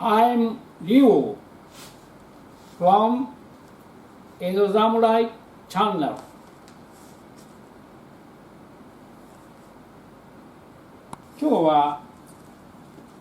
I'm Ryu from 江戸侍チャンネル。今日は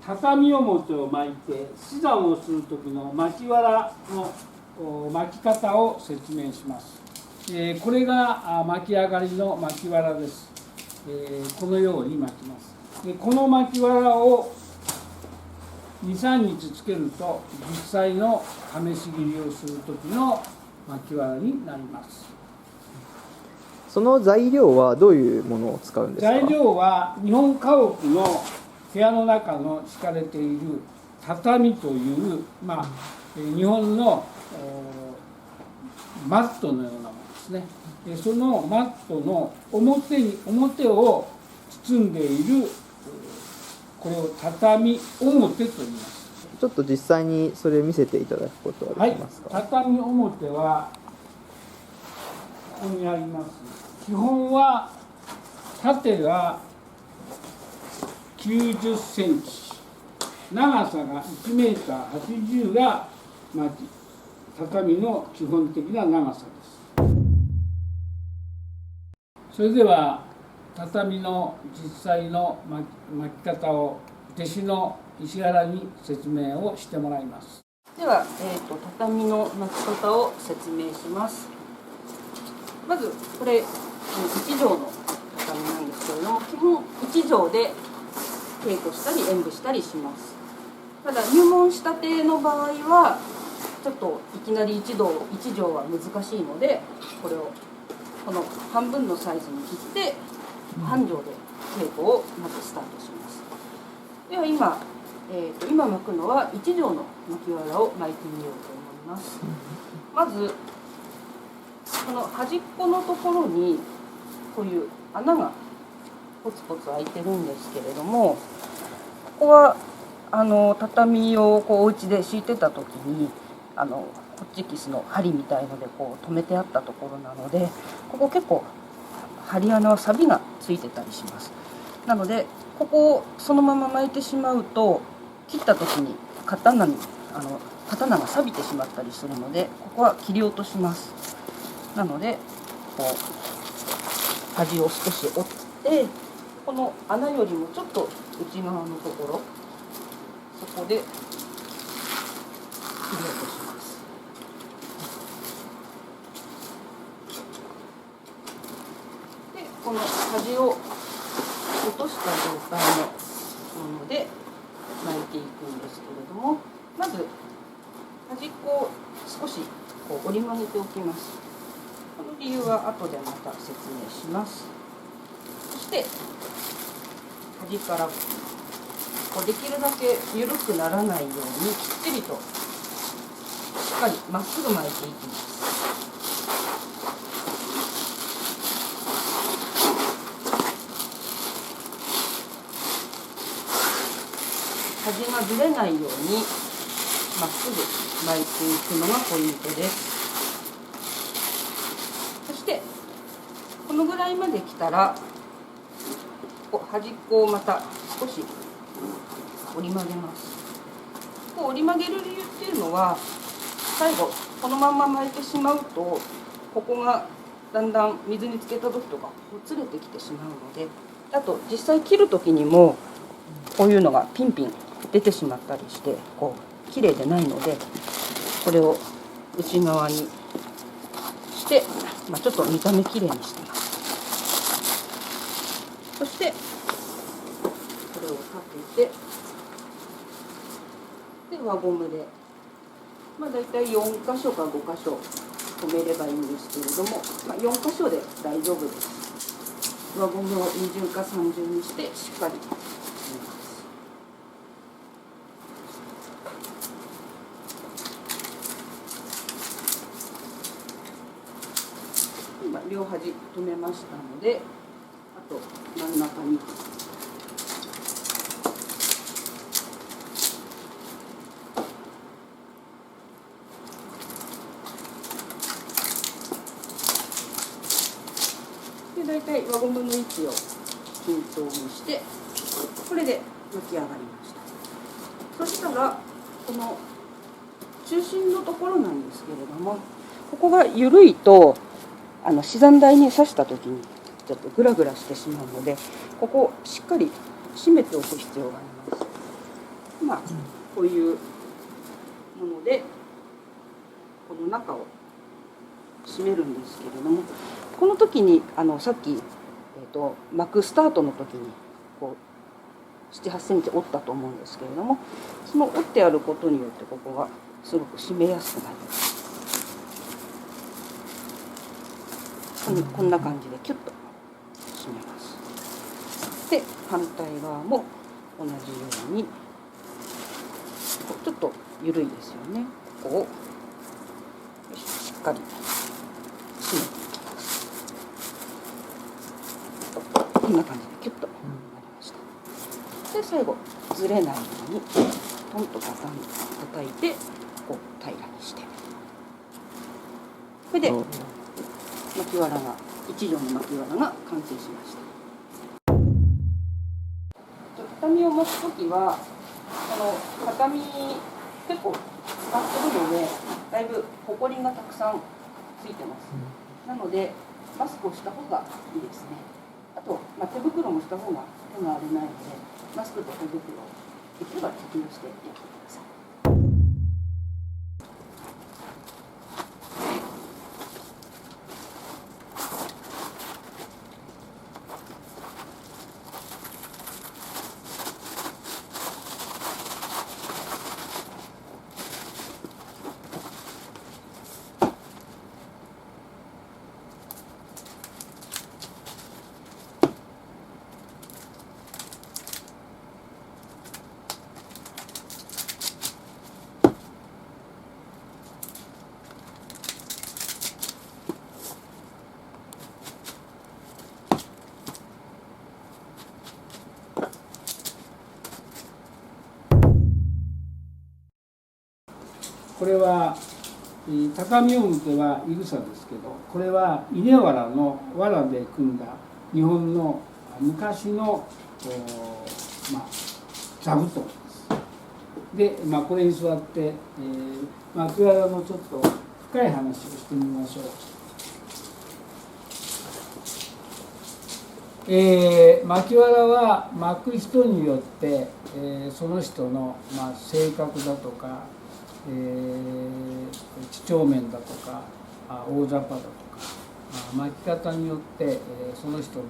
畳表を巻いて死産をする時の巻きわらの巻き方を説明します。これが巻き上がりの巻きわらです。このように巻きます。この巻きわらを2、3日つけると実際の試し切りをする時の巻きわらになります。その材料はどういうものを使うんですか？材料は日本家屋の部屋の中の敷かれている畳という、日本のマットのようなものですね。そのマットの表を包んでいるこれを畳表と言います。ちょっと実際にそれを見せていただくことはできますか？はい、畳表はここにあります。基本は縦が90センチ、長さが1メーター80が畳の基本的な長さです。それでは畳の実際の巻き方を弟子の石原に説明をしてもらいます。では、畳の巻き方を説明します。まずこれ1畳の畳なんですけれども、基本1畳で稽古したり演舞したりします。ただ入門したての場合はちょっといきなり1畳は難しいので、これをこの半分のサイズに切って半畳で稽古をまずスタートします。では今巻くのは1畳の巻きわらを巻いてみようと思います。まずこの端っこのところにこういう穴がポツポツ開いてるんですけれども、ここは畳をお家で敷いてた時にホッチキスの針みたいので留めてあったところなので、ここ結構針穴は錆がついてたりします。なのでここをそのまま巻いてしまうと切った時に刀が錆びてしまったりするので、ここは切り落とします。なので端を少し折って、この穴よりもちょっと内側のところ、そこで切り落とします。でこの端を落とした状態のもので巻いていくんですけれども、まず端っこを少し折り曲げておきます。この理由は後でまた説明します。そして端からできるだけ緩くならないようにきっちりとしっかりまっすぐ巻いていきます。端がずれないようにまっすぐ巻いていくのがポイントです。そしてこのぐらいまで来たら端っこをまた少し折り曲げます。折り曲げる理由っていうのは、最後このまま巻いてしまうとここがだんだん水につけた時とかほつれてきてしまうので、あと実際切る時にもこういうのがピンピン出てしまったりして綺麗でないので、これを内側にして、ちょっと見た目綺麗にしてます。そしてこれをかけて、で輪ゴムで、だいたい4箇所か5箇所留めればいいんですけれども、4箇所で大丈夫です。輪ゴムを二重か三重にしてしっかり留めます。今両端留めましたので、あと真ん中にだいたい輪ゴムの位置を均等にして、これで巻き上がりました。そしたらこの中心のところなんですけれども、ここが緩いと指山台に刺した時にちょっとグラグラしてしまうので、ここをしっかり締めておく必要があります。まあこういうものでこの中を締めるんですけれども、この時にさっき、巻くスタートの時にこう7、8センチ折ったと思うんですけれども、その折ってあることによってここがすごく締めやすくなります。こんな感じでキュッと締めます。で反対側も同じようにちょっと緩いですよね。ここをしっかり締めていきます。こんな感じでキュッとなりました。で最後ずれないようにトンと叩いてこう平らにして、これで巻きわらが1畳の巻きわらが完成しました。畳を巻くときはこの畳結構使ってるのでだいぶホコリがたくさんついてます。なのでマスクをした方がいいですね。あと、手袋もした方が手が荒れないのでマスクと手袋をできれば着用してやってください。これは畳表はいぐさですけど、これは稲わらの藁で組んだ日本の昔の座布団です。で、これに座って、巻きわらのちょっと深い話をしてみましょう。巻きわらは巻く人によって、その人の、性格だとか、几帳面だとか大雑把だとか、巻き方によって、その人の、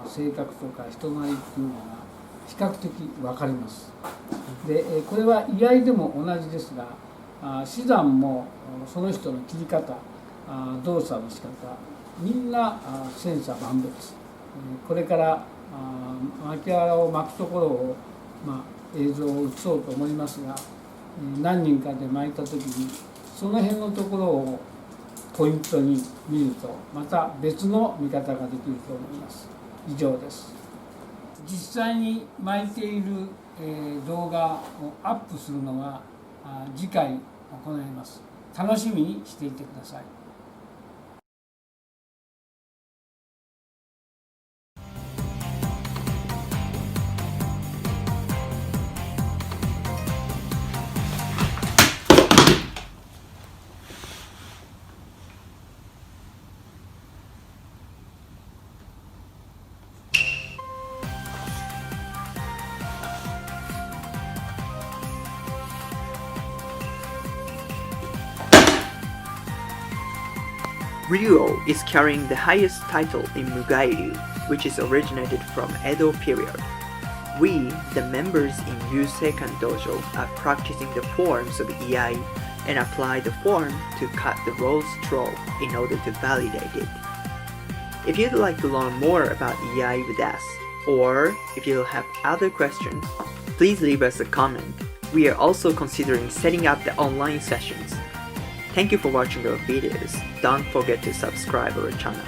性格とか人なりっていうのが比較的分かります。でこれは居合でも同じですが、死山もその人の切り方、動作の仕方、みんな千差万別。これから巻きわらを巻くところを、映像を映そうと思いますが、何人かで巻いた時にその辺のところをポイントに見るとまた別の見方ができると思います。以上です。実際に巻いている動画をアップするのは次回行います。楽しみにしていてください。Ryuo is carrying the highest title in Mugai-ryu, which is originated from Edo period. We, the members in Ryuseikan Dojo, are practicing the forms of Iai and apply the form to cut the rose straw in order to validate it. If you'd like to learn more about Iai with us, or if you have other questions, please leave us a comment. We are also considering setting up the online sessions. Thank you for watching our videos. Don't forget to subscribe our channel.